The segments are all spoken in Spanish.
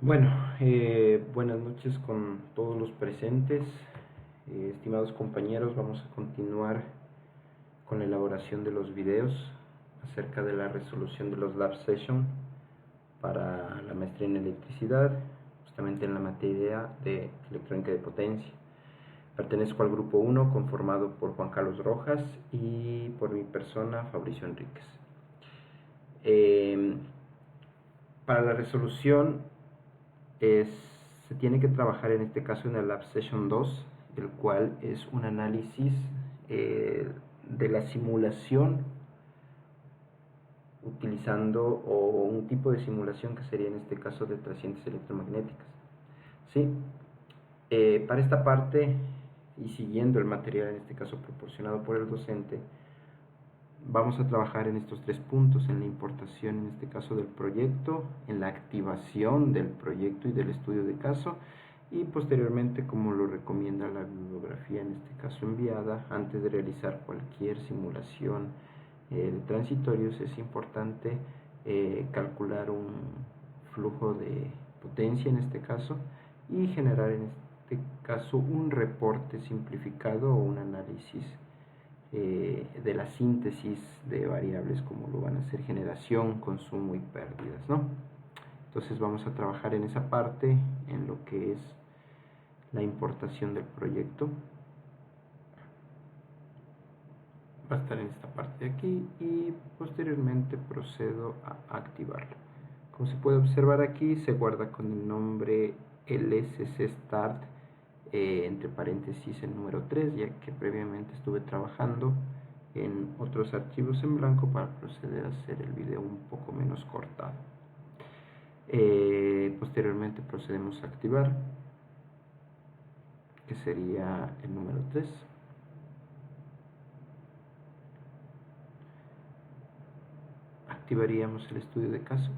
Bueno, buenas noches con todos los presentes. Estimados compañeros, vamos a continuar con la elaboración de los videos acerca de la resolución de los lab session para la maestría en electricidad, justamente en la materia de electrónica de potencia. Pertenezco al grupo 1 conformado por Juan Carlos Rojas y por mi persona, Fabricio Enríquez. Para la resolución se tiene que trabajar en este caso en el Lab Session 2, el cual es un análisis de la simulación utilizando o un tipo de simulación que sería en este caso de trascientes electromagnéticas. ¿Sí? Para esta parte y siguiendo el material en este caso proporcionado por el docente, vamos a trabajar en estos tres puntos: en la importación en este caso del proyecto, en la activación del proyecto y del estudio de caso, y posteriormente, como lo recomienda la bibliografía en este caso enviada, antes de realizar cualquier simulación de transitorios es importante calcular un flujo de potencia en este caso y generar en este caso un reporte simplificado o un análisis de la síntesis de variables como lo van a ser generación, consumo y pérdidas, ¿no? Entonces vamos a trabajar en esa parte, en lo que es la importación del proyecto. Va a estar en esta parte de aquí y posteriormente procedo a activarlo. Como se puede observar aquí, se guarda con el nombre LSC Start, entre paréntesis el número 3, ya que previamente estuve trabajando en otros archivos en blanco para proceder a hacer el video un poco menos cortado. Posteriormente procedemos a activar, que sería el número 3. Activaríamos el estudio de caso,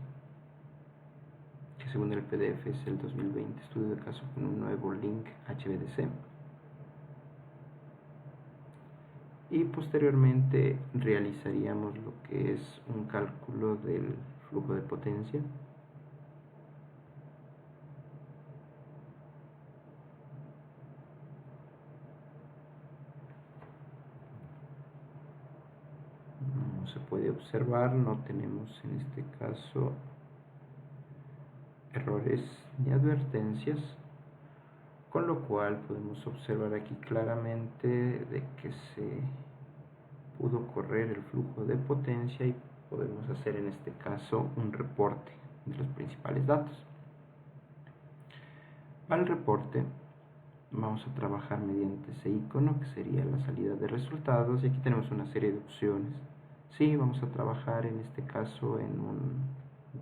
que según el PDF es el 2020 estudio de caso con un nuevo link HVDC. Y posteriormente realizaríamos lo que es un cálculo del flujo de potencia. Como se puede observar, no tenemos en este caso errores ni advertencias, con lo cual podemos observar aquí claramente de que se pudo correr el flujo de potencia y podemos hacer en este caso un reporte de los principales datos. Para el reporte vamos a trabajar mediante ese icono que sería la salida de resultados, y aquí tenemos una serie de opciones. Sí, vamos a trabajar en este caso en un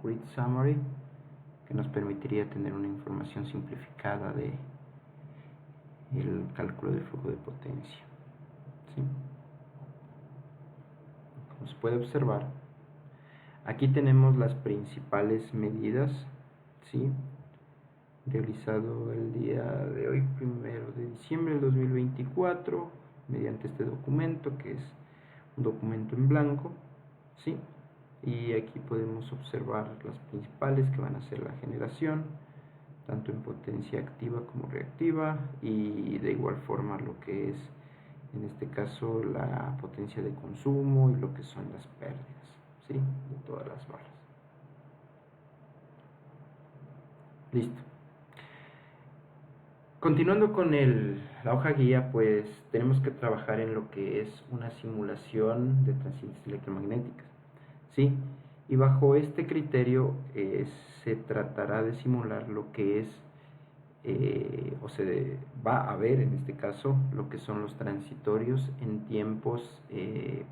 grid summary que nos permitiría tener una información simplificada de el cálculo del flujo de potencia. ¿Sí? Como se puede observar, aquí tenemos las principales medidas, ¿sí?, realizado el día de hoy, 1 de diciembre del 2024, mediante este documento, que es un documento en blanco, ¿sí? Y aquí podemos observar las principales, que van a ser la generación, tanto en potencia activa como reactiva, y de igual forma lo que es en este caso la potencia de consumo y lo que son las pérdidas, ¿sí?, de todas las barras. Listo. Continuando con la hoja guía, pues tenemos que trabajar en lo que es una simulación de transientes electromagnéticas, ¿sí? Y bajo este criterio se tratará de simular lo que es, o se va a ver en este caso, lo que son los transitorios en tiempos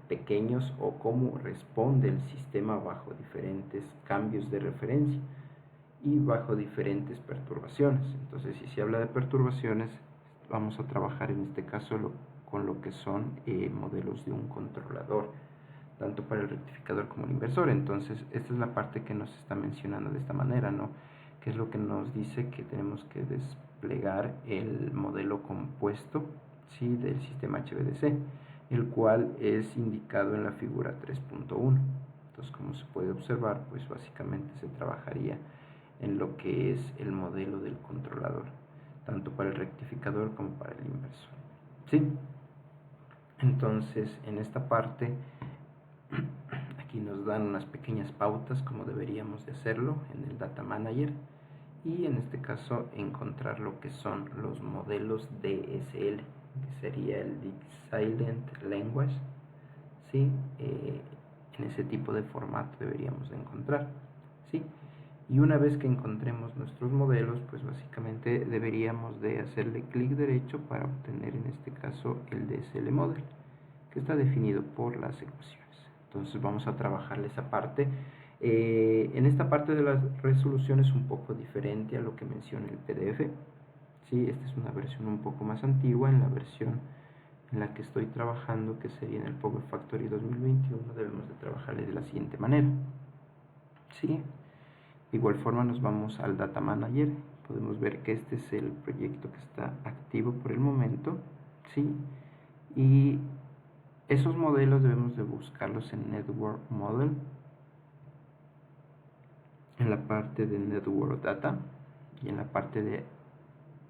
pequeños, o cómo responde el sistema bajo diferentes cambios de referencia y bajo diferentes perturbaciones. Entonces, si se habla de perturbaciones, vamos a trabajar en este caso con lo que son modelos de un controlador, tanto para el rectificador como el inversor. Entonces, esta es la parte que nos está mencionando de esta manera, ¿no?, que es lo que nos dice que tenemos que desplegar el modelo compuesto, ¿sí?, del sistema HVDC, el cual es indicado en la figura 3.1. Entonces, como se puede observar, pues básicamente se trabajaría en lo que es el modelo del controlador, tanto para el rectificador como para el inversor. ¿Sí? Entonces, en esta parte, aquí nos dan unas pequeñas pautas como deberíamos de hacerlo en el Data Manager, y en este caso encontrar lo que son los modelos DSL, que sería el Silent Language. ¿Sí? En ese tipo de formato deberíamos de encontrar. ¿Sí? Y una vez que encontremos nuestros modelos, pues básicamente deberíamos de hacerle clic derecho para obtener en este caso el DSL Model, que está definido por las ecuaciones. Entonces vamos a trabajarle esa parte. En esta parte de la resolución es un poco diferente a lo que menciona el PDF. ¿Sí? Esta es una versión un poco más antigua. En la versión en la que estoy trabajando, que sería en el Power Factory 2021, debemos de trabajarle de la siguiente manera. ¿Sí? De igual forma nos vamos al Data Manager. Podemos ver que este es el proyecto que está activo por el momento. ¿Sí? Y esos modelos debemos de buscarlos en Network Model, en la parte de Network Data y en la parte de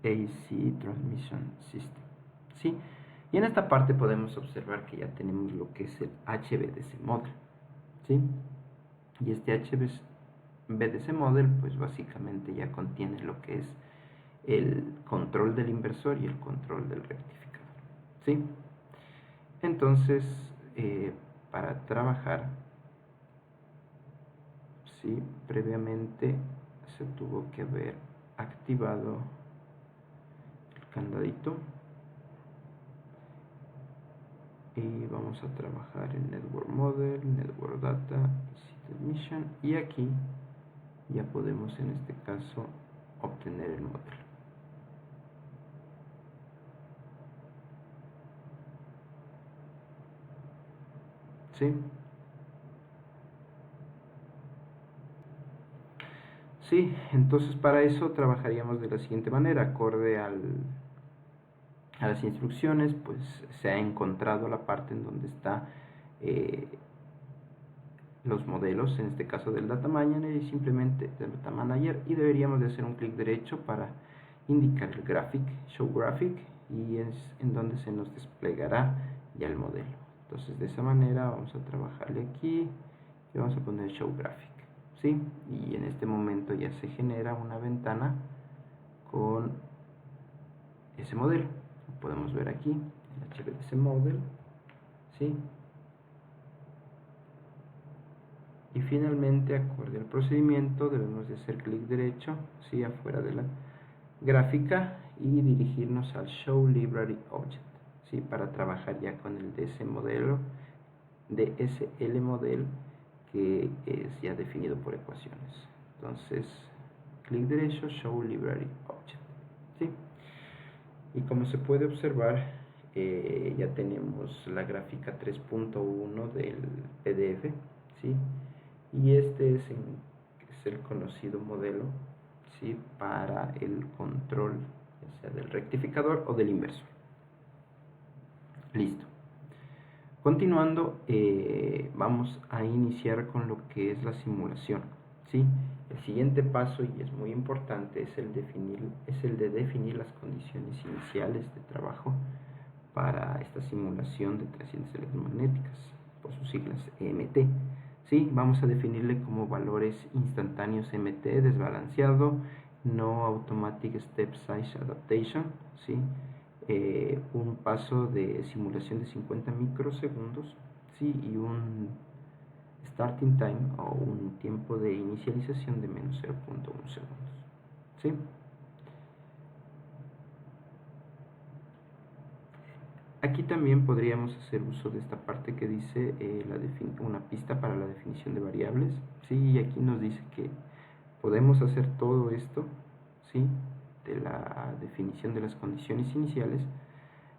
AC Transmission System. ¿Sí? Y en esta parte podemos observar que ya tenemos lo que es el HVDC Model. ¿Sí? Y este HVDC Model pues básicamente ya contiene lo que es el control del inversor y el control del rectificador. ¿Sí? Entonces, para trabajar, ¿sí? Previamente se tuvo que haber activado el candadito y vamos a trabajar en Network Model, Network Data, Transmission, y aquí ya podemos en este caso obtener el modelo. ¿Sí? Sí, entonces para eso trabajaríamos de la siguiente manera, acorde a las instrucciones, pues se ha encontrado la parte en donde está los modelos, en este caso del Data Manager y simplemente del Data Manager, y deberíamos de hacer un clic derecho para indicar el graphic, Show Graphic, y es en donde se nos desplegará ya el modelo. Entonces de esa manera vamos a trabajarle aquí y vamos a poner Show Graphic. ¿Sí? Y en este momento ya se genera una ventana con ese modelo. Lo podemos ver aquí, el HVDC Model. ¿Sí? Y finalmente, acorde al procedimiento, debemos de hacer clic derecho, ¿sí? Afuera de la gráfica, y dirigirnos al Show Library Object, ¿sí? Para trabajar ya con el DSL modelo, que es ya definido por ecuaciones. Entonces, clic derecho, Show Library Object. ¿Sí? Y como se puede observar, ya tenemos la gráfica 3.1 del PDF. ¿Sí? Y este es el conocido modelo, ¿sí? Para el control, ya sea del rectificador o del inversor. Listo. Continuando, vamos a iniciar con lo que es la simulación. ¿Sí? El siguiente paso, y es muy importante, es el de definir las condiciones iniciales de trabajo para esta simulación de tracciones electromagnéticas, por sus siglas EMT. ¿Sí? Vamos a definirle como valores instantáneos MT desbalanceado, no automatic step size adaptation, ¿sí? Un paso de simulación de 50 microsegundos, ¿sí? Y un starting time o un tiempo de inicialización de menos 0.1 segundos. ¿Sí? Aquí también podríamos hacer uso de esta parte que dice una pista para la definición de variables. ¿Sí? Y aquí nos dice que podemos hacer todo esto, ¿sí? De la definición de las condiciones iniciales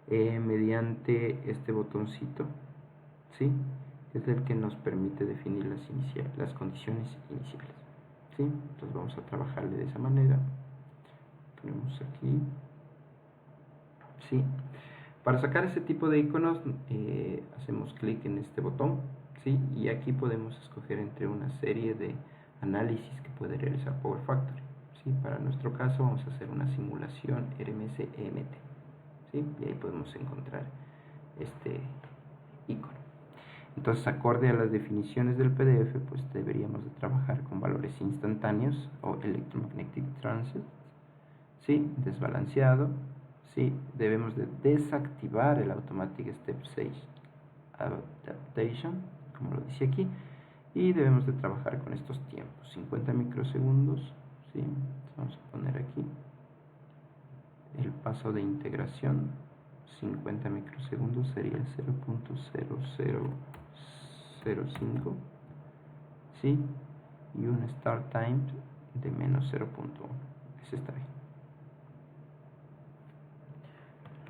mediante este botoncito, ¿sí? Es el que nos permite definir las condiciones iniciales. ¿Sí? Entonces vamos a trabajarle de esa manera. Ponemos aquí, ¿sí? Para sacar ese tipo de iconos hacemos clic en este botón, ¿sí? Y aquí podemos escoger entre una serie de análisis que puede realizar Power Factory. ¿sí? Para nuestro caso vamos a hacer una simulación RMS-EMT, ¿sí? Y ahí podemos encontrar este icono. Entonces, acorde a las definiciones del PDF, pues deberíamos de trabajar con valores instantáneos o electromagnetic transit, ¿sí? Desbalanceado, ¿sí? Debemos de desactivar el automatic step 6 adaptation, como lo dice aquí, y debemos de trabajar con estos tiempos, 50 microsegundos, ¿sí? Vamos a poner aquí el paso de integración, 50 microsegundos sería 0.0005, ¿sí? Y un start time de menos 0.1. Ese está bien.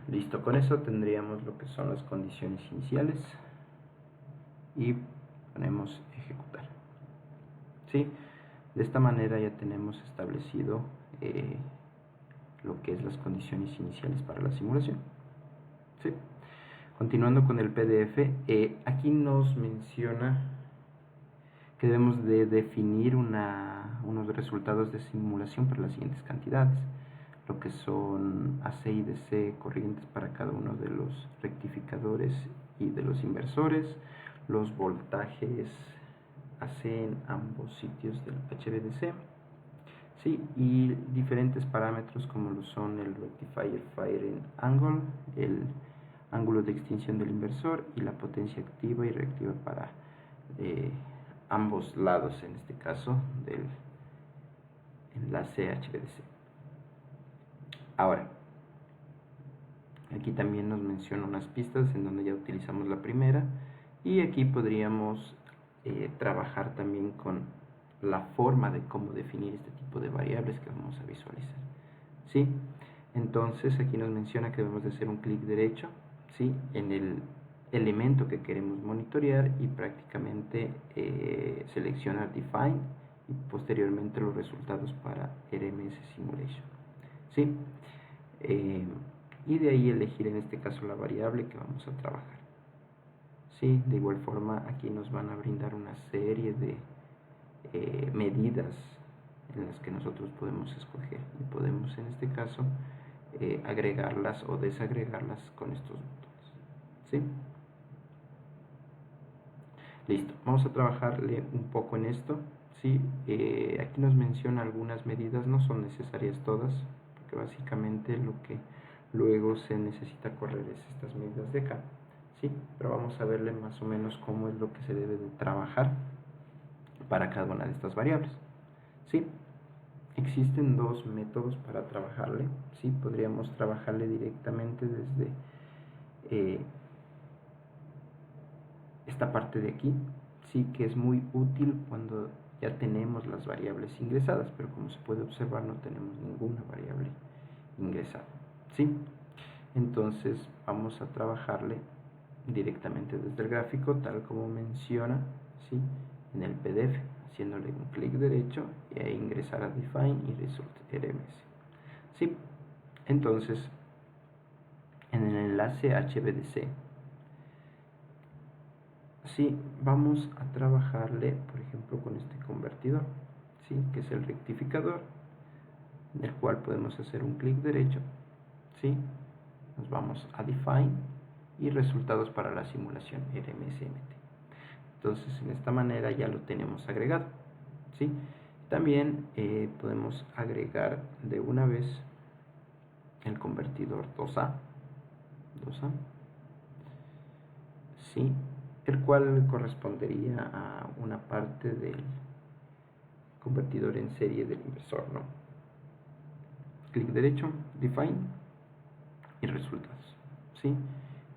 Listo, con eso tendríamos lo que son las condiciones iniciales y ponemos ejecutar. ¿Sí? De esta manera ya tenemos establecido lo que es las condiciones iniciales para la simulación. ¿Sí? Continuando con el PDF, aquí nos menciona que debemos de definir unos resultados de simulación para las siguientes cantidades, lo que son AC y DC corrientes para cada uno de los rectificadores y de los inversores, los voltajes AC en ambos sitios del HVDC, ¿sí? Y diferentes parámetros como lo son el rectifier firing angle, el ángulo de extinción del inversor y la potencia activa y reactiva para ambos lados, en este caso del enlace HVDC. Ahora, aquí también nos menciona unas pistas en donde ya utilizamos la primera, y aquí podríamos trabajar también con la forma de cómo definir este tipo de variables que vamos a visualizar, ¿sí? Entonces aquí nos menciona que debemos de hacer un clic derecho, ¿sí? En el elemento que queremos monitorear y prácticamente seleccionar Define y posteriormente los resultados para RMS Simulation, ¿sí? Y de ahí elegir en este caso la variable que vamos a trabajar, ¿sí? De igual forma aquí nos van a brindar una serie de medidas en las que nosotros podemos escoger y podemos en este caso agregarlas o desagregarlas con estos botones, ¿sí? Listo, vamos a trabajarle un poco en esto, ¿sí? Aquí nos menciona algunas medidas, no son necesarias todas, porque básicamente lo que luego se necesita correr es estas medidas de acá, ¿sí? Pero vamos a verle más o menos cómo es lo que se debe de trabajar para cada una de estas variables, ¿sí? Existen dos métodos para trabajarle, ¿sí? Podríamos trabajarle directamente desde esta parte de aquí, sí, que es muy útil cuando ya tenemos las variables ingresadas, pero como se puede observar no tenemos ninguna variable ingresada, ¿sí? Entonces vamos a trabajarle directamente desde el gráfico, tal como menciona, ¿sí? En el PDF, haciéndole un clic derecho e ingresar a Define y Result RMS, ¿sí? Entonces, en el enlace HVDC, sí, vamos a trabajarle, por ejemplo, con este convertidor, ¿sí? Que es el rectificador, en el cual podemos hacer un clic derecho, ¿sí? Nos vamos a Define y resultados para la simulación RMS-EMT. Entonces, en esta manera ya lo tenemos agregado, ¿sí? También podemos agregar de una vez el convertidor 2A, ¿sí? El cual correspondería a una parte del convertidor en serie del inversor, ¿no? Clic derecho, Define y resultados, ¿sí?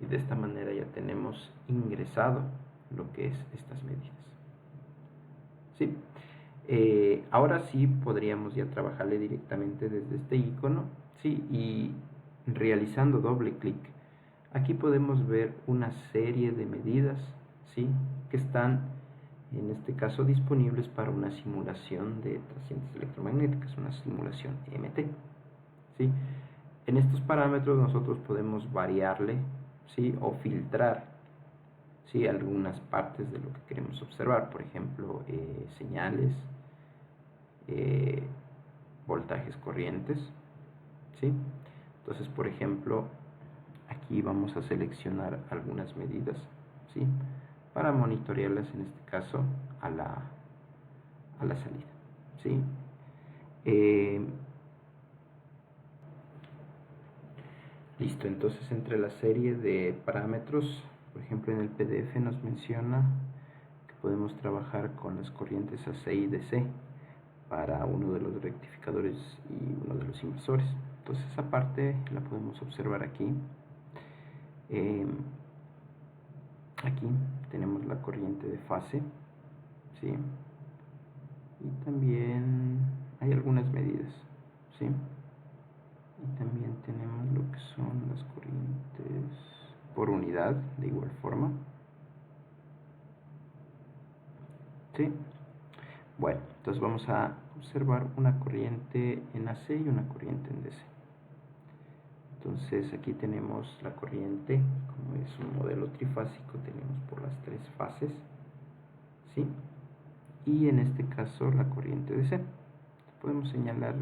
Y de esta manera ya tenemos ingresado lo que es estas medidas, ¿sí? Ahora sí podríamos ya trabajarle directamente desde este icono, ¿sí? Y realizando doble clic, aquí podemos ver una serie de medidas, ¿sí? Que están en este caso disponibles para una simulación de trascientes electromagnéticas, una simulación EMT, ¿sí? En estos parámetros nosotros podemos variarle, ¿sí? O filtrar, ¿sí? Algunas partes de lo que queremos observar, por ejemplo, señales, voltajes corrientes, ¿sí? Entonces, por ejemplo, aquí vamos a seleccionar algunas medidas, ¿sí? Para monitorearlas en este caso a la salida, ¿sí? Listo, entonces entre la serie de parámetros, por ejemplo en el PDF nos menciona que podemos trabajar con las corrientes AC y DC para uno de los rectificadores y uno de los inversores. Entonces esa parte la podemos observar aquí. Aquí tenemos la corriente de fase, ¿sí? Y también hay algunas medidas, ¿sí? Y también tenemos lo que son las corrientes por unidad, de igual forma, ¿sí? Bueno, entonces vamos a observar una corriente en AC y una corriente en DC. Entonces aquí tenemos la corriente, como es un modelo trifásico, tenemos por las tres fases, ¿sí? Y en este caso la corriente DC. Podemos señalar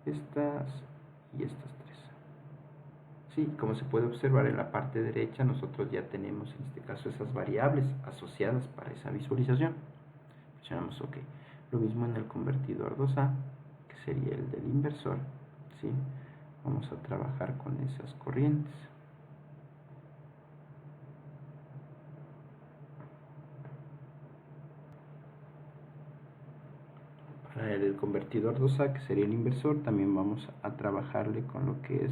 estas y estas tres. Sí, como se puede observar en la parte derecha, nosotros ya tenemos en este caso esas variables asociadas para esa visualización. Presionamos OK. Lo mismo en el convertidor 2A, que sería el del inversor, ¿sí? Vamos a trabajar con esas corrientes. Para el convertidor 2A, que sería el inversor, también vamos a trabajarle con lo que es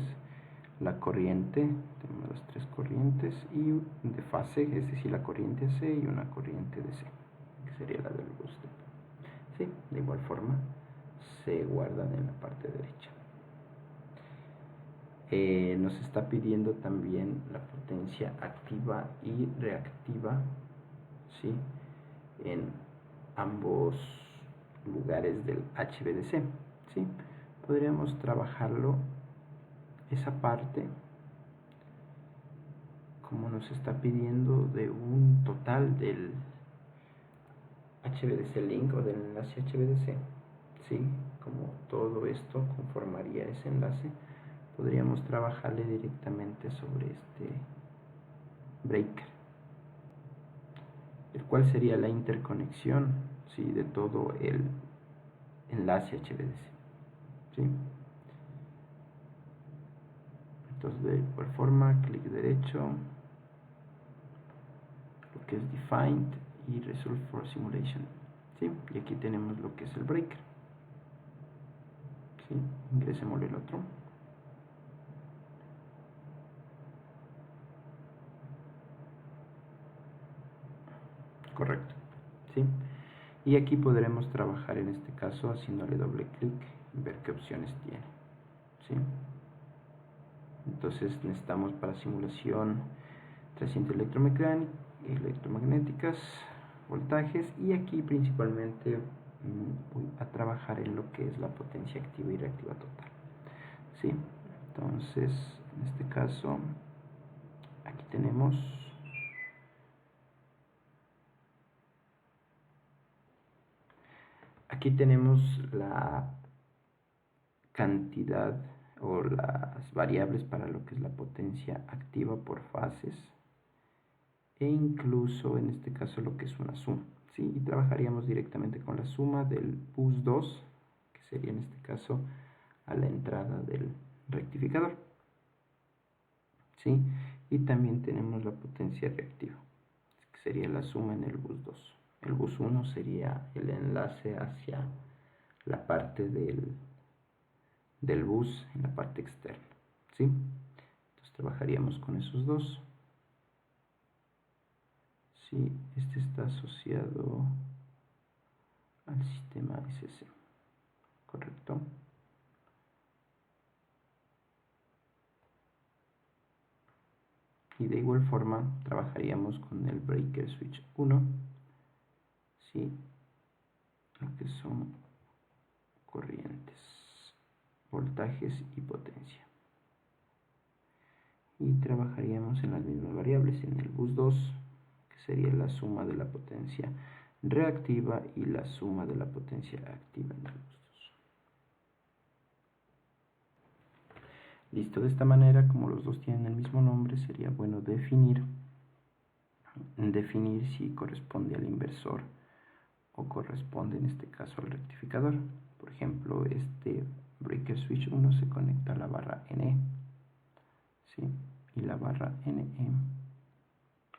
la corriente. Tenemos las tres corrientes y de fase, es decir, la corriente AC y una corriente DC, que sería la del booster. Sí, de igual forma se guardan en la parte derecha. Nos está pidiendo también la potencia activa y reactiva, ¿sí? En ambos lugares del HVDC, ¿sí? Podríamos trabajarlo esa parte como nos está pidiendo de un total del HVDC link o del enlace HVDC, ¿sí? Como todo esto conformaría ese enlace, podríamos trabajarle directamente sobre este breaker, el cual sería la interconexión, ¿sí? De todo el enlace HVDC, ¿sí? Entonces de igual forma, clic derecho, lo que es defined y resolve for simulation, ¿sí? Y aquí tenemos lo que es el breaker, ¿sí? Ingresemos el otro. Correcto, ¿sí? Y aquí podremos trabajar en este caso haciéndole doble clic y ver qué opciones tiene, ¿sí? Entonces necesitamos para simulación trascientes electromagnéticas, voltajes, y aquí principalmente voy a trabajar en lo que es la potencia activa y reactiva total, ¿sí? Entonces en este caso aquí tenemos la cantidad o las variables para lo que es la potencia activa por fases, e incluso en este caso lo que es una suma, ¿sí? Y trabajaríamos directamente con la suma del bus 2, que sería en este caso a la entrada del rectificador, ¿sí? Y también tenemos la potencia reactiva, que sería la suma en el bus 2. El bus 1 sería el enlace hacia la parte del bus en la parte externa, ¿sí? Entonces trabajaríamos con esos dos. Sí, este está asociado al sistema SC, correcto. Y de igual forma trabajaríamos con el breaker switch 1, ¿sí? Lo que son corrientes, voltajes y potencia. Y trabajaríamos en las mismas variables en el bus 2, que sería la suma de la potencia reactiva y la suma de la potencia activa en el bus 2. Listo, de esta manera, como los dos tienen el mismo nombre, sería bueno definir si corresponde al inversor o corresponde en este caso al rectificador. Por ejemplo, este breaker switch 1 se conecta a la barra NE, ¿sí? Y la barra NE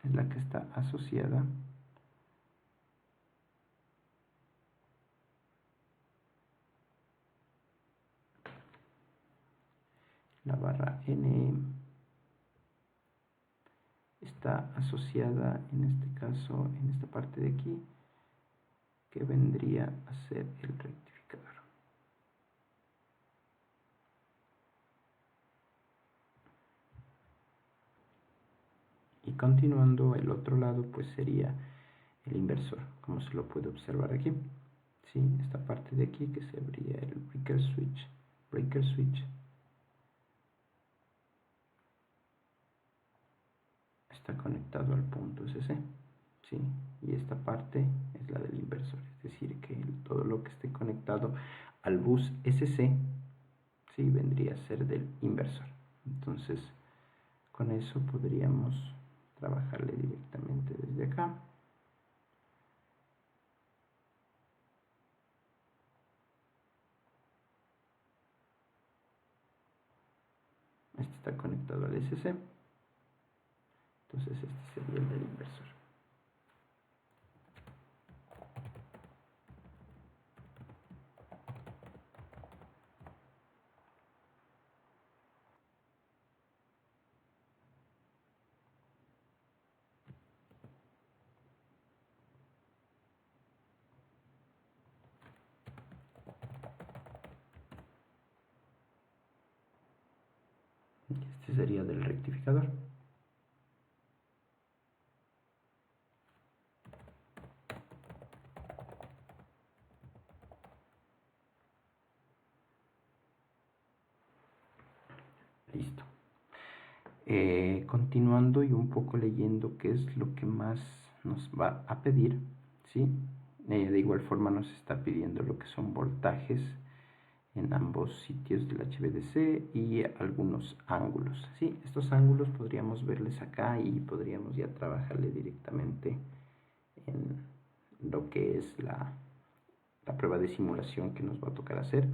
es la que está asociada la barra NE está asociada en este caso en esta parte de aquí, que vendría a ser el rectificador. Y continuando, el otro lado pues sería el inversor, como se lo puede observar aquí. ¿Sí? Esta parte de aquí que sería el breaker switch está conectado al punto SC. ¿Sí? Y esta parte es la del inversor, es decir, que todo lo que esté conectado al bus SC, ¿sí? Vendría a ser del inversor. Entonces, con eso podríamos trabajarle directamente desde acá. Este está conectado al SC. Entonces este sería el del inversor. Este sería del rectificador. Listo. Continuando y un poco leyendo qué es lo que más nos va a pedir, ¿sí? De igual forma nos está pidiendo lo que son voltajes en ambos sitios del HVDC y algunos ángulos, ¿sí? Estos ángulos podríamos verles acá y podríamos ya trabajarle directamente en lo que es la prueba de simulación que nos va a tocar hacer,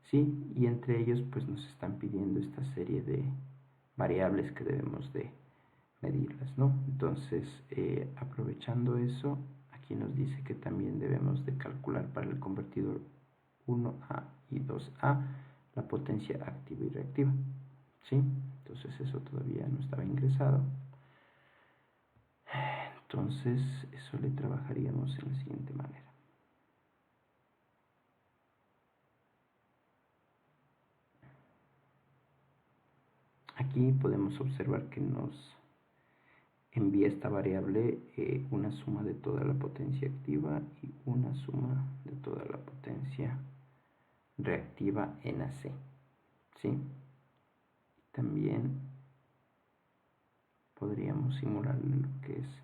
¿sí? Y entre ellos pues nos están pidiendo esta serie de variables que debemos de medirlas, ¿no? Entonces, aprovechando eso, aquí nos dice que también debemos de calcular para el convertidor 1A y 2A la potencia activa y reactiva, ¿sí? Entonces eso todavía no estaba ingresado. Entonces eso le trabajaríamos en la siguiente manera. Aquí podemos observar que nos envía esta variable una suma de toda la potencia activa y una suma de toda la potencia reactiva en AC, ¿sí? También podríamos simular lo que es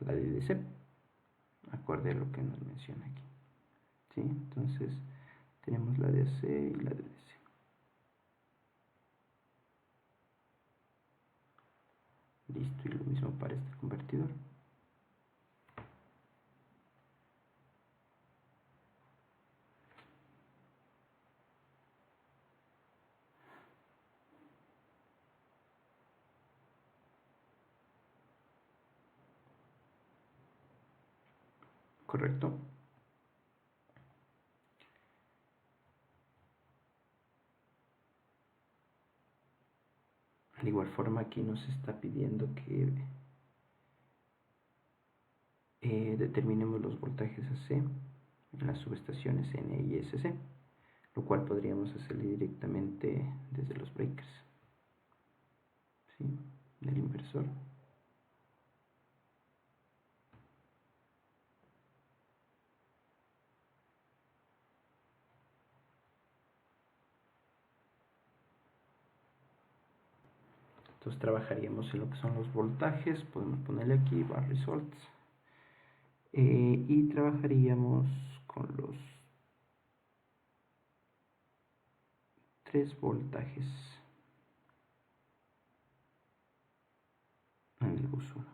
la DDC, acorde a lo que nos menciona aquí, ¿sí? Entonces tenemos la DC y la DDC. Listo, y lo mismo para este convertidor. ¿Correcto? De igual forma aquí nos está pidiendo que determinemos los voltajes AC en las subestaciones N y SC, lo cual podríamos hacerle directamente desde los breakers, ¿sí? Del inversor. Entonces trabajaríamos en lo que son los voltajes, podemos ponerle aquí bar results, y trabajaríamos con los 3 voltajes en el bus 1.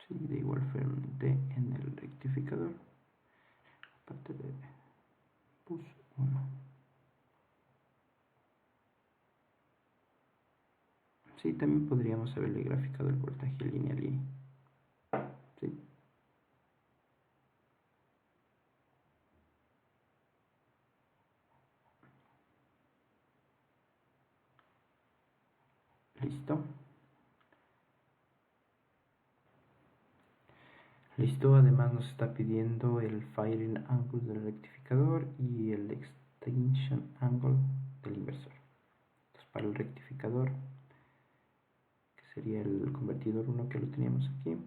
Sí, de igual forma en el rectificador, aparte de bus 1. Sí, también podríamos haberle graficado el voltaje lineal y sí. Listo. Listo, además nos está pidiendo el firing angle del rectificador y el extension angle del inversor. Entonces, para el rectificador, que sería el convertidor 1 que lo teníamos aquí,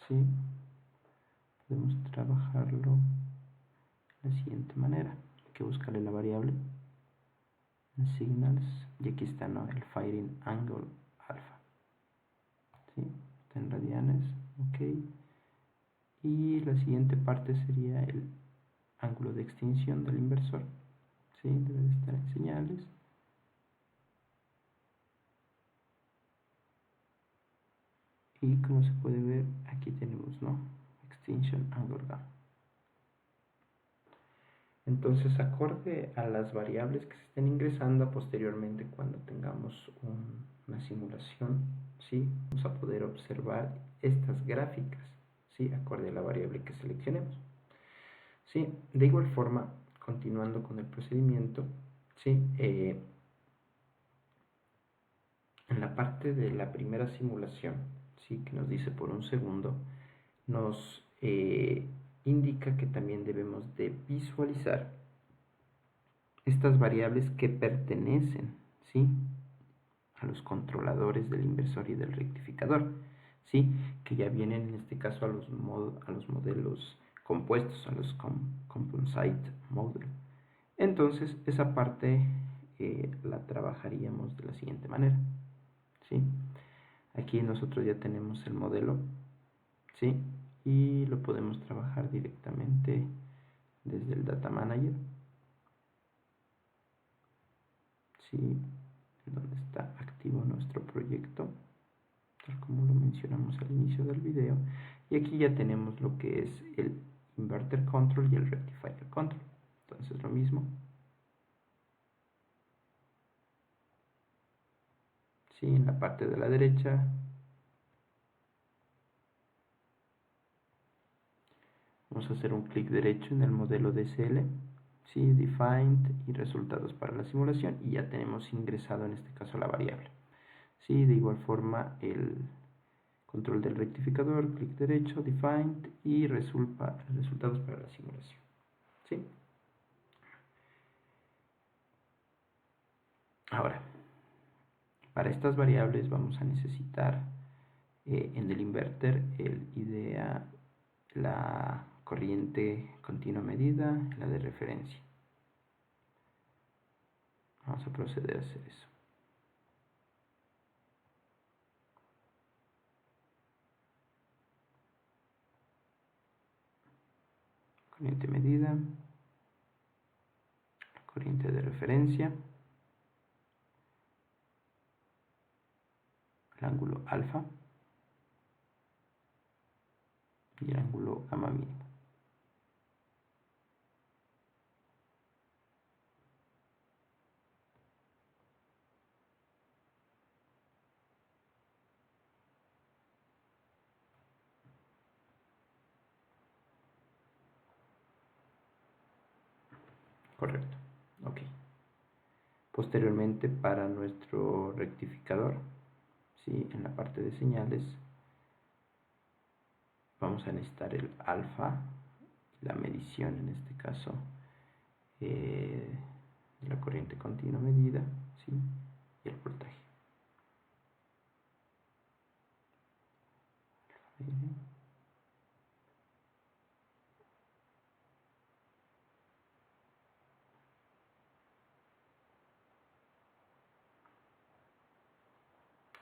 sí, podemos trabajarlo de la siguiente manera. Hay que buscarle la variable en signals y aquí está, ¿no?, el firing angle alfa. ¿Sí? Está en radianes, ok. Y la siguiente parte sería el ángulo de extinción del inversor. ¿Sí? Debe de estar en señales. Y como se puede ver, aquí tenemos, ¿no?, extinction angle gamma. Entonces, acorde a las variables que se estén ingresando posteriormente cuando tengamos una simulación, ¿sí?, vamos a poder observar estas gráficas, ¿sí?, acorde a la variable que seleccionemos. ¿Sí? De igual forma, continuando con el procedimiento, ¿sí?, en la parte de la primera simulación, ¿sí?, que nos dice por un segundo, nos indica que también debemos de visualizar estas variables que pertenecen, ¿sí?, a los controladores del inversor y del rectificador, ¿sí?, que ya vienen en este caso a los modelos compuestos, a los composite model. Entonces esa parte la trabajaríamos de la siguiente manera, ¿sí? Aquí nosotros ya tenemos el modelo, ¿sí?, y lo podemos trabajar directamente desde el Data Manager, ¿sí?, donde está activo nuestro proyecto, tal como lo mencionamos al inicio del video. Y aquí ya tenemos lo que es el Inverter Control y el Rectifier Control. Entonces lo mismo, ¿sí?, en la parte de la derecha vamos a hacer un clic derecho en el modelo DSL, ¿sí?, Defined y resultados para la simulación, y ya tenemos ingresado en este caso la variable. ¿Sí? De igual forma el control del rectificador, clic derecho, Defined y resultados para la simulación. ¿Sí? Ahora, para estas variables vamos a necesitar en el inverter el IDEA, la corriente continua medida, la de referencia. Vamos a proceder a hacer eso. Corriente medida, corriente de referencia, el ángulo alfa y el ángulo gamma mínimo. Correcto. Ok. Posteriormente, para nuestro rectificador, ¿sí?, en la parte de señales vamos a necesitar el alfa, la medición en este caso de la corriente continua medida, ¿sí?, y el voltaje.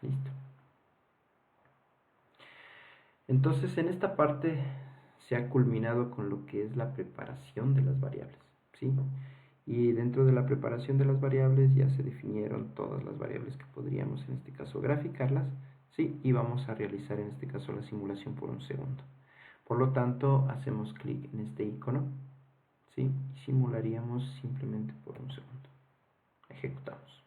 Listo. Entonces, en esta parte se ha culminado con lo que es la preparación de las variables, ¿sí? Y dentro de la preparación de las variables ya se definieron todas las variables que podríamos en este caso graficarlas, ¿sí? Y vamos a realizar en este caso la simulación por un segundo. Por lo tanto, hacemos clic en este icono, ¿sí? Y simularíamos simplemente por un segundo. Ejecutamos.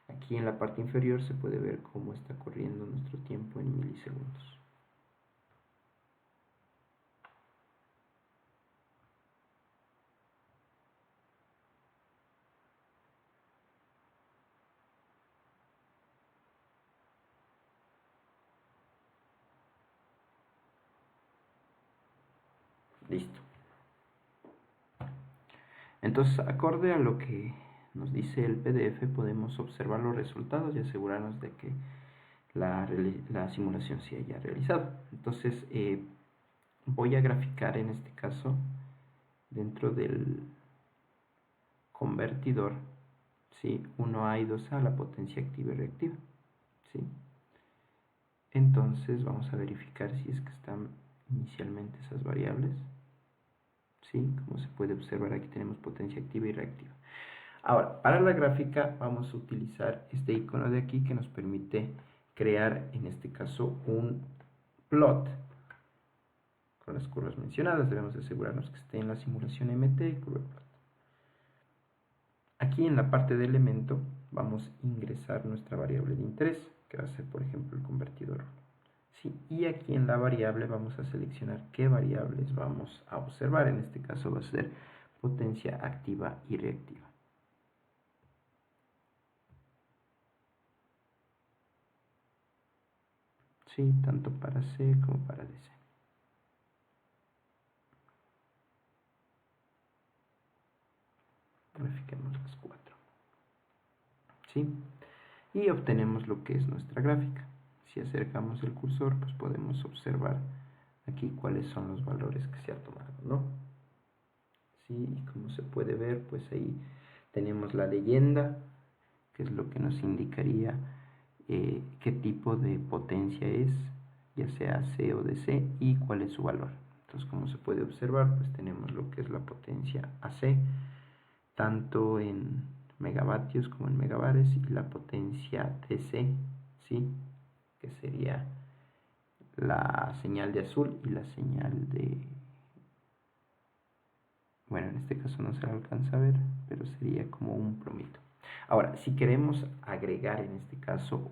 Aquí en la parte inferior se puede ver cómo está corriendo nuestro tiempo en milisegundos. Listo. Entonces, acorde a lo que nos dice el PDF, podemos observar los resultados y asegurarnos de que la simulación se haya realizado. Entonces, voy a graficar en este caso dentro del convertidor, ¿sí? 1A y 2A, la potencia activa y reactiva, ¿sí? Entonces vamos a verificar si es que están inicialmente esas variables, ¿sí? Como se puede observar, aquí tenemos potencia activa y reactiva. Ahora, para la gráfica vamos a utilizar este icono de aquí que nos permite crear, en este caso, un plot con las curvas mencionadas. Debemos asegurarnos que esté en la simulación MT, curva plot. Aquí en la parte de elemento vamos a ingresar nuestra variable de interés, que va a ser, por ejemplo, el convertidor. Sí, y aquí en la variable vamos a seleccionar qué variables vamos a observar. En este caso va a ser potencia activa y reactiva. Sí, tanto para C como para DC. Grafiquemos las cuatro. ¿Sí? Y obtenemos lo que es nuestra gráfica. Si acercamos el cursor, pues podemos observar aquí cuáles son los valores que se ha tomado, ¿no? Sí, y como se puede ver, pues ahí tenemos la leyenda, que es lo que nos indicaría qué tipo de potencia es, ya sea C o DC, y cuál es su valor. Entonces, como se puede observar, pues tenemos lo que es la potencia AC, tanto en megavatios como en megabares, y la potencia DC, ¿sí? Que sería la señal de azul y la señal de... Bueno, en este caso no se alcanza a ver, pero sería como un plomito. Ahora, si queremos agregar en este caso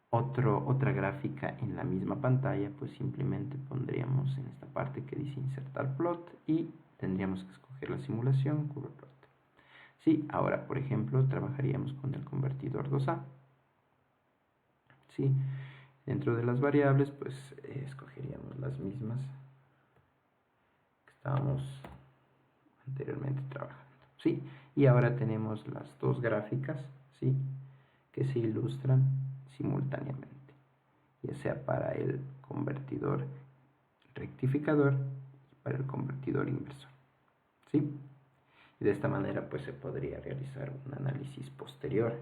otra gráfica en la misma pantalla, pues simplemente pondríamos en esta parte que dice insertar plot y tendríamos que escoger la simulación, curva plot. Sí, ahora por ejemplo trabajaríamos con el convertidor 2A. Sí, dentro de las variables pues escogeríamos las mismas que estábamos anteriormente trabajando. Sí, y ahora tenemos las dos gráficas, ¿sí? Que se ilustran simultáneamente, ya sea para el convertidor rectificador y para el convertidor inversor, ¿sí? Y de esta manera pues se podría realizar un análisis posterior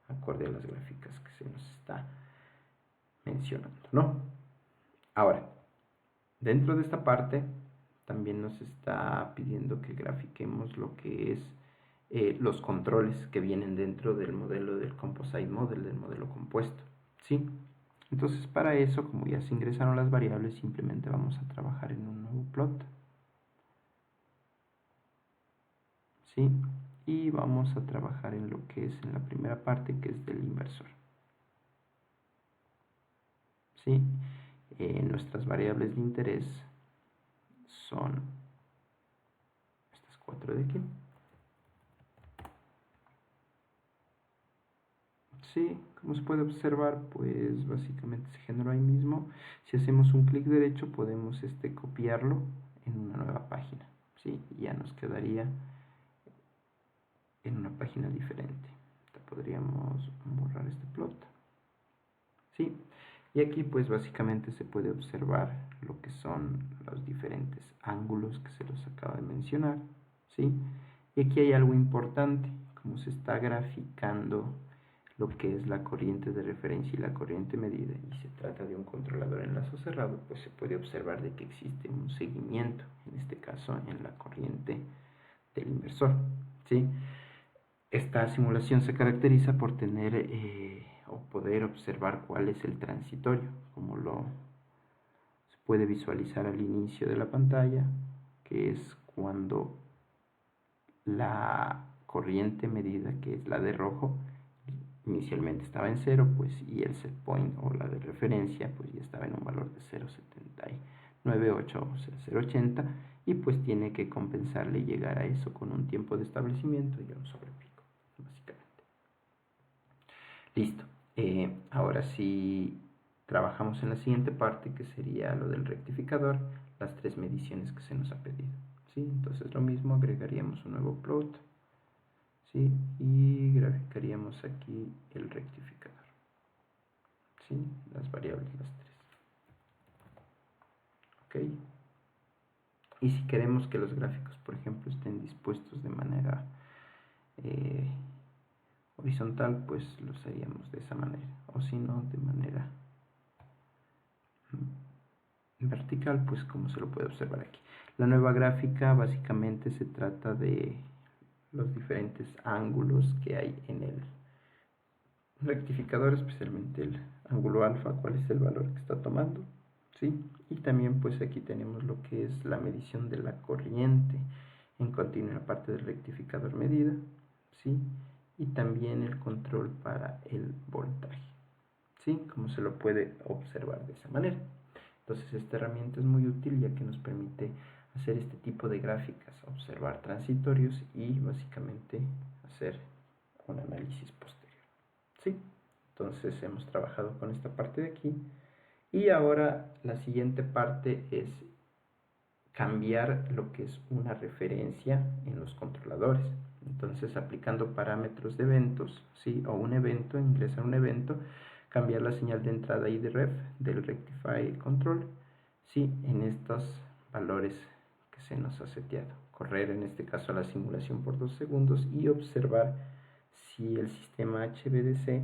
acorde a las gráficas que se nos está mencionando, ¿no? Ahora, dentro de esta parte también nos está pidiendo que grafiquemos lo que es los controles que vienen dentro del modelo del Composite Model, del modelo compuesto, ¿sí? Entonces para eso, como ya se ingresaron las variables, simplemente vamos a trabajar en un nuevo plot, ¿sí? Y vamos a trabajar en lo que es en la primera parte, que es del inversor, ¿sí? Nuestras variables de interés son estas cuatro de aquí. Sí, como se puede observar, pues básicamente se generó ahí mismo. Si hacemos un clic derecho podemos copiarlo en una nueva página, ¿sí? Y ya nos quedaría en una página diferente. Podríamos borrar este plot, ¿sí? Y aquí pues básicamente se puede observar lo que son los diferentes ángulos que se los acaba de mencionar, ¿sí? Y aquí hay algo importante, como se está graficando lo que es la corriente de referencia y la corriente medida, y se trata de un controlador en lazo cerrado, pues se puede observar de que existe un seguimiento, en este caso en la corriente del inversor, ¿sí? Esta simulación se caracteriza por tener o poder observar cuál es el transitorio, como lo se puede visualizar al inicio de la pantalla, que es cuando la corriente medida, que es la de rojo, inicialmente estaba en 0, pues, y el set point o la de referencia pues ya estaba en un valor de 0,798, o sea 0,80, y pues tiene que compensarle y llegar a eso con un tiempo de establecimiento y un sobrepico, básicamente. Listo. Ahora sí trabajamos en la siguiente parte, que sería lo del rectificador, las 3 mediciones que se nos ha pedido, ¿sí? Entonces lo mismo, agregaríamos un nuevo plot, ¿sí? Y graficaríamos aquí el rectificador, ¿sí? Las variables, las 3. ¿Ok? Y si queremos que los gráficos, por ejemplo, estén dispuestos de manera horizontal, pues los haríamos de esa manera, o si no, de manera vertical, pues como se lo puede observar aquí. La nueva gráfica básicamente se trata de los diferentes ángulos que hay en el rectificador, especialmente el ángulo alfa, cuál es el valor que está tomando, ¿sí? Y también pues aquí tenemos lo que es la medición de la corriente en continua en la parte del rectificador medida, ¿sí? Y también el control para el voltaje, ¿sí? Como se lo puede observar de esa manera. Entonces esta herramienta es muy útil, ya que nos permite hacer este tipo de gráficas, observar transitorios y básicamente hacer un análisis posterior, ¿sí? Entonces hemos trabajado con esta parte de aquí, y ahora la siguiente parte es cambiar lo que es una referencia en los controladores. Entonces, aplicando parámetros de eventos, ¿sí? O un evento, ingresar un evento, cambiar la señal de entrada y de ref del rectify control, ¿sí? En estos valores que se nos ha seteado. Correr en este caso la simulación por 2 segundos y observar si el sistema HVDC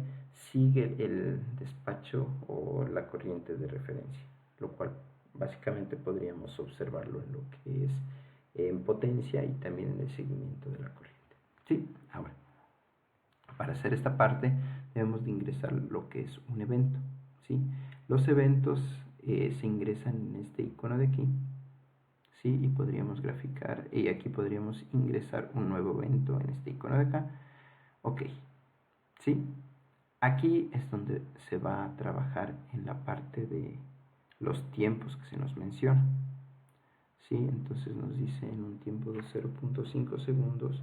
sigue el despacho o la corriente de referencia, lo cual básicamente podríamos observarlo en lo que es en potencia y también en el seguimiento de la corriente. ¿Sí? Ahora, para hacer esta parte debemos de ingresar lo que es un evento, ¿sí? Los eventos se ingresan en este icono de aquí, ¿sí? Y podríamos graficar, y aquí podríamos ingresar un nuevo evento en este icono de acá. Ok, ¿sí? Aquí es donde se va a trabajar en la parte de los tiempos que se nos menciona, ¿sí? Entonces nos dice en un tiempo de 0.5 segundos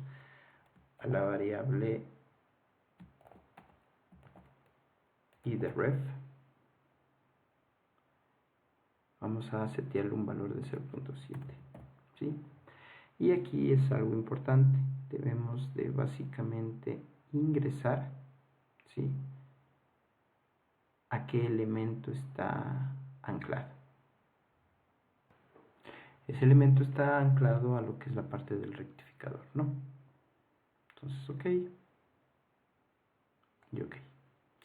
a la variable y de ref vamos a setearle un valor de 0.7, ¿sí? Y aquí es algo importante, debemos de básicamente ingresar, ¿sí? A qué elemento está anclado. Ese elemento está anclado a lo que es la parte del rectificador, ¿no? Entonces, ok y ok,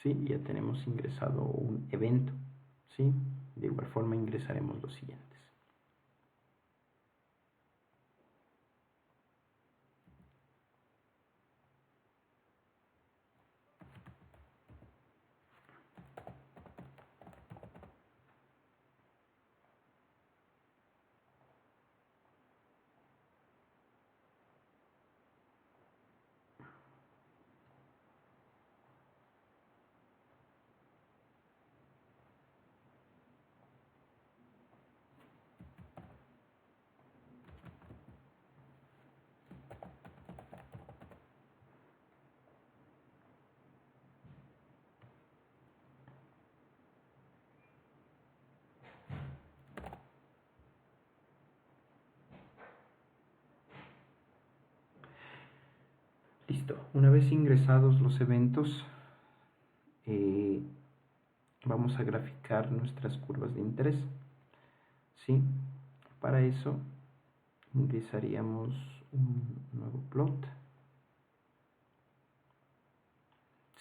¿sí? Ya tenemos ingresado un evento, ¿sí? De igual forma ingresaremos los siguientes. Listo, una vez ingresados los eventos, vamos a graficar nuestras curvas de interés, ¿sí? Para eso ingresaríamos un nuevo plot,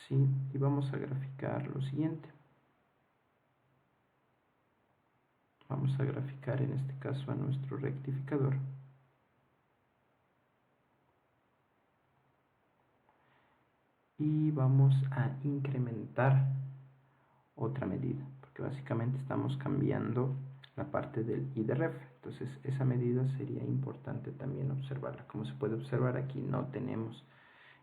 ¿sí? Y vamos a graficar lo siguiente. Vamos a graficar en este caso a nuestro rectificador. Y vamos a incrementar otra medida, porque básicamente estamos cambiando la parte del IDREF. Entonces esa medida sería importante también observarla. Como se puede observar, aquí no tenemos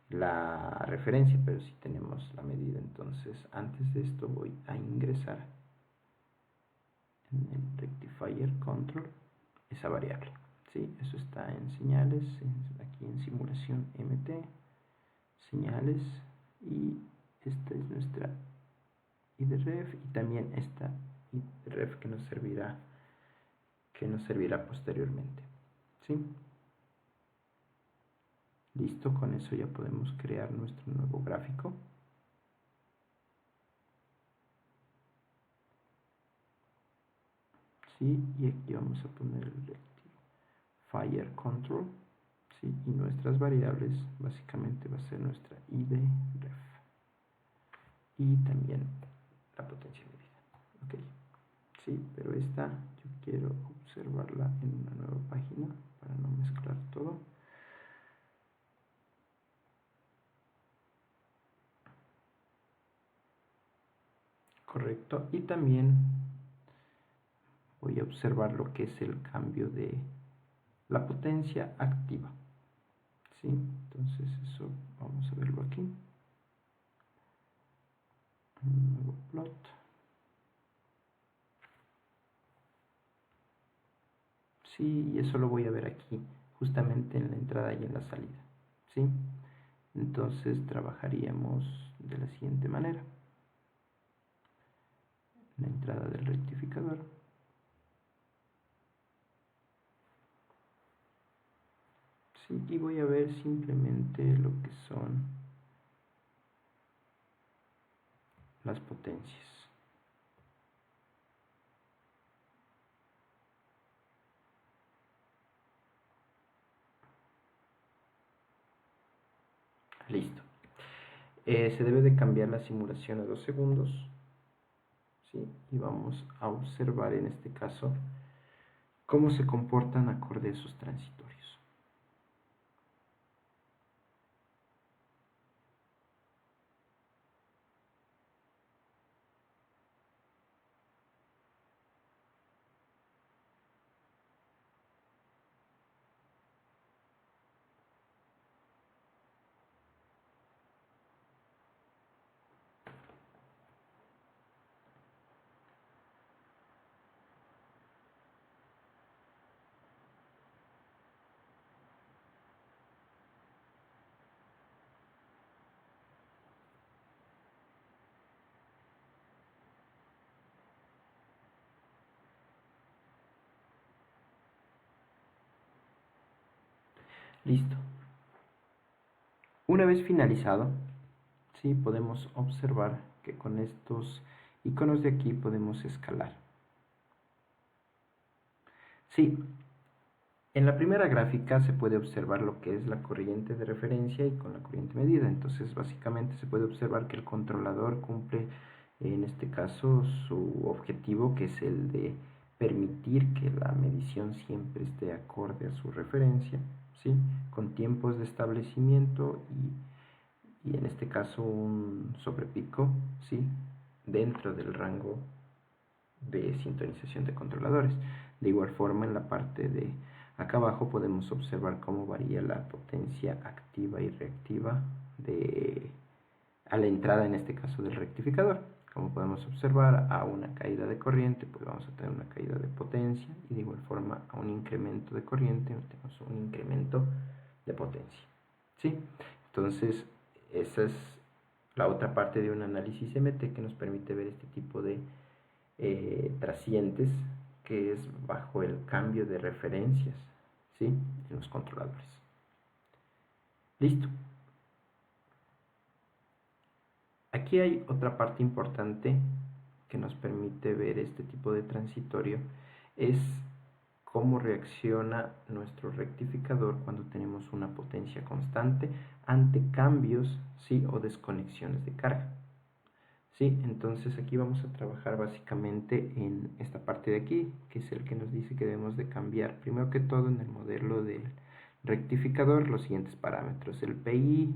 la referencia, pero sí tenemos la medida. Entonces antes de esto voy a ingresar en el rectifier control esa variable. ¿Sí? Eso está en señales, aquí en simulación MT, señales, y esta es nuestra IDREF y también esta IDREF que nos servirá posteriormente. ¿Sí? Listo, con eso ya podemos crear nuestro nuevo gráfico. ¿Sí? Y aquí vamos a poner el rectifier control. ¿Sí? Y nuestras variables básicamente va a ser nuestra IDREF y también la potencia medida. Ok. Sí, pero esta yo quiero observarla en una nueva página para no mezclar todo. Correcto. Y también voy a observar lo que es el cambio de la potencia activa. ¿Sí? Entonces eso vamos a verlo aquí. Un nuevo plot. Sí, y eso lo voy a ver aquí, justamente en la entrada y en la salida. ¿Sí? Entonces trabajaríamos de la siguiente manera. La entrada del rectificador. Sí, y voy a ver simplemente lo que son las potencias. Listo. Se debe de cambiar la simulación a 2 segundos. ¿Sí? Y vamos a observar en este caso cómo se comportan acorde a esos transitorios. Listo. Una vez finalizado, ¿sí? Podemos observar que con estos iconos de aquí podemos escalar. Sí, en la primera gráfica se puede observar lo que es la corriente de referencia y con la corriente medida. Entonces, básicamente se puede observar que el controlador cumple, en este caso, su objetivo, que es el de permitir que la medición siempre esté acorde a su referencia, ¿sí? Con tiempos de establecimiento y en este caso un sobrepico, ¿sí? Dentro del rango de sintonización de controladores. De igual forma, en la parte de acá abajo podemos observar cómo varía la potencia activa y reactiva a la entrada, en este caso, del rectificador. Como podemos observar, a una caída de corriente, pues vamos a tener una caída de potencia, y de igual forma a un incremento de corriente, tenemos un incremento de potencia. ¿Sí? Entonces, esa es la otra parte de un análisis MT que nos permite ver este tipo de trascientes, que es bajo el cambio de referencias, ¿sí? En los controladores. Listo. Aquí hay otra parte importante que nos permite ver este tipo de transitorio, es cómo reacciona nuestro rectificador cuando tenemos una potencia constante ante cambios, ¿sí? O desconexiones de carga. ¿Sí? Entonces aquí vamos a trabajar básicamente en esta parte de aquí, que es el que nos dice que debemos de cambiar primero que todo en el modelo del rectificador los siguientes parámetros: el PI,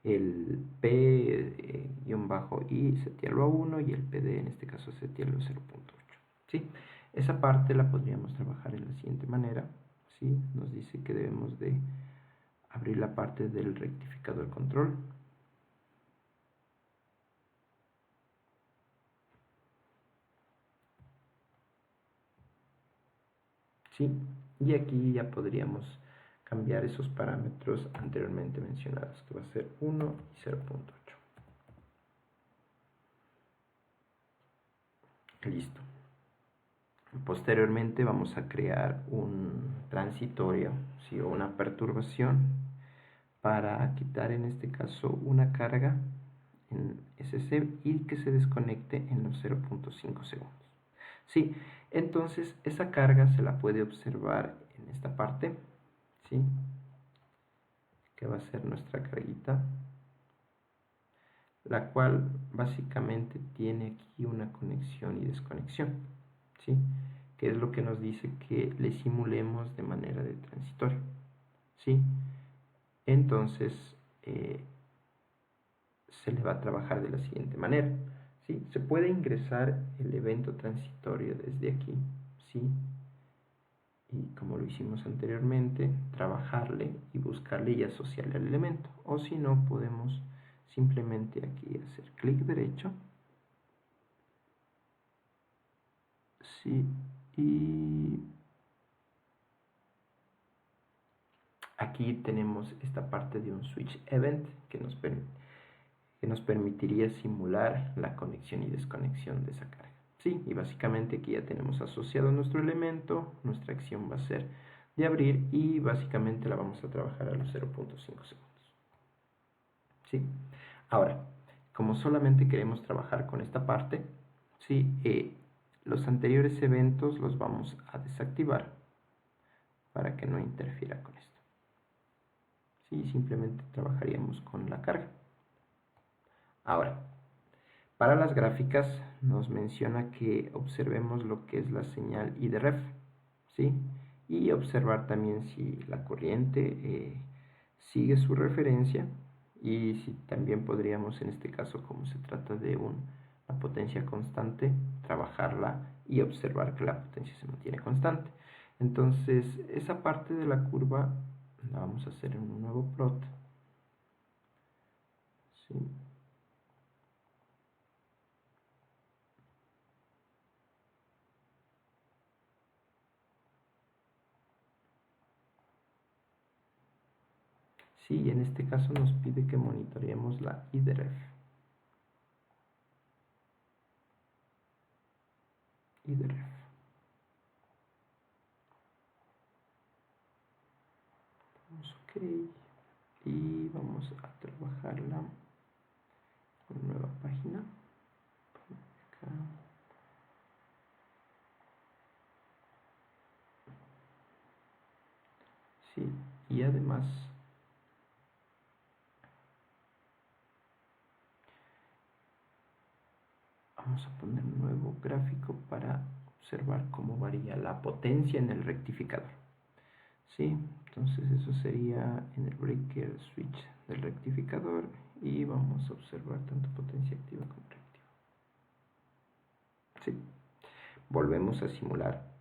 el P-I setearlo a 1 y el PD en este caso setearlo a 0.8. ¿Sí? Esa parte la podríamos trabajar en la siguiente manera. ¿Sí? Nos dice que debemos de abrir la parte del rectificador control. ¿Sí? Y aquí ya podríamos cambiar esos parámetros anteriormente mencionados, que va a ser 1 y 0.8. Listo. Posteriormente vamos a crear un transitorio, ¿sí? O una perturbación para quitar en este caso una carga en SC y que se desconecte en los 0.5 segundos. Sí, entonces esa carga se la puede observar en esta parte, ¿sí? Que va a ser nuestra carguita, la cual básicamente tiene aquí una conexión y desconexión, ¿sí? Que es lo que nos dice que le simulemos de manera de transitorio, ¿sí? Entonces se le va a trabajar de la siguiente manera, ¿sí? Se puede ingresar el evento transitorio desde aquí, ¿sí? Y como lo hicimos anteriormente, trabajarle y buscarle y asociarle al elemento. O si no, podemos simplemente aquí hacer clic derecho, ¿sí? Y aquí tenemos esta parte de un switch event que nos permitiría simular la conexión y desconexión de esa carga. Sí, y básicamente aquí ya tenemos asociado nuestro elemento, nuestra acción va a ser de abrir y básicamente la vamos a trabajar a los 0.5 segundos. ¿Sí? Ahora, como solamente queremos trabajar con esta parte, ¿sí? Los anteriores eventos los vamos a desactivar para que no interfiera con esto. ¿Sí? Simplemente trabajaríamos con la carga. Ahora, para las gráficas nos menciona que observemos lo que es la señal I de ref, ¿sí? Y observar también si la corriente sigue su referencia y si también podríamos, en este caso, como se trata de una potencia constante, trabajarla y observar que la potencia se mantiene constante. Entonces, esa parte de la curva la vamos a hacer en un nuevo plot, ¿sí? Sí, en este caso nos pide que monitoreemos la I de ref. I de ref. Ok, y vamos a trabajarla en nueva página. Acá. Sí, y además vamos a poner un nuevo gráfico para observar cómo varía la potencia en el rectificador. Sí, entonces eso sería en el breaker switch del rectificador y vamos a observar tanto potencia activa como reactiva. Sí, volvemos a simular.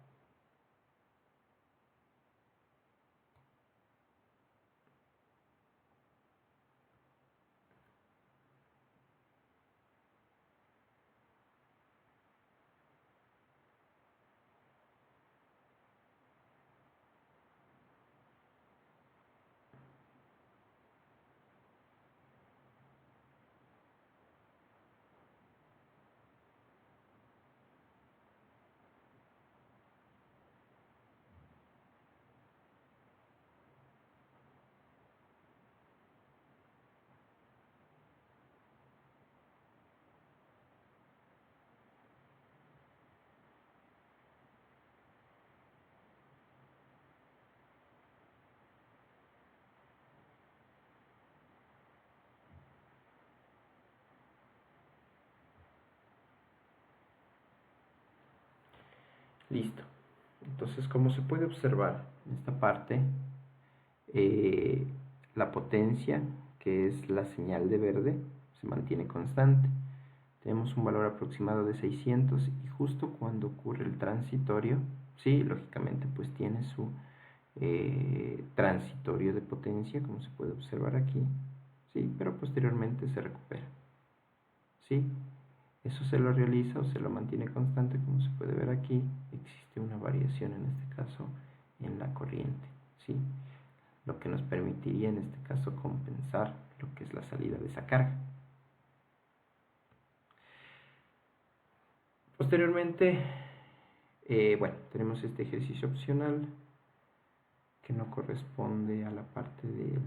Listo. Entonces, como se puede observar en esta parte, la potencia, que es la señal de verde, se mantiene constante. Tenemos un valor aproximado de 600 y justo cuando ocurre el transitorio, sí, lógicamente pues tiene su transitorio de potencia, como se puede observar aquí, sí, pero posteriormente se recupera, sí. Eso se lo realiza o se lo mantiene constante, como se puede ver aquí. Existe una variación en este caso en la corriente, ¿sí? Lo que nos permitiría en este caso compensar lo que es la salida de esa carga. Posteriormente, bueno, tenemos este ejercicio opcional que no corresponde a la parte del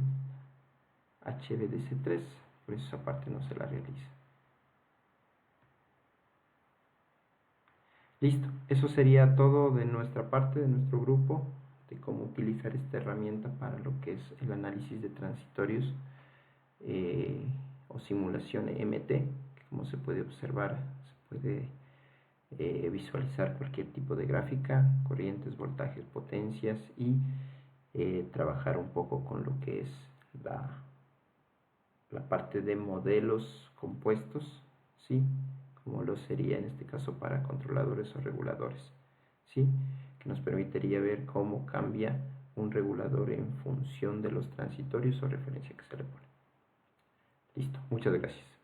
HVDC3, por eso esa parte no se la realiza. Listo, eso sería todo de nuestra parte, de nuestro grupo, de cómo utilizar esta herramienta para lo que es el análisis de transitorios o simulación EMT, que como se puede observar, se puede visualizar cualquier tipo de gráfica, corrientes, voltajes, potencias y trabajar un poco con lo que es la parte de modelos compuestos, ¿sí? Como lo sería en este caso para controladores o reguladores, ¿sí? Que nos permitiría ver cómo cambia un regulador en función de los transitorios o referencia que se le pone. Listo, muchas gracias.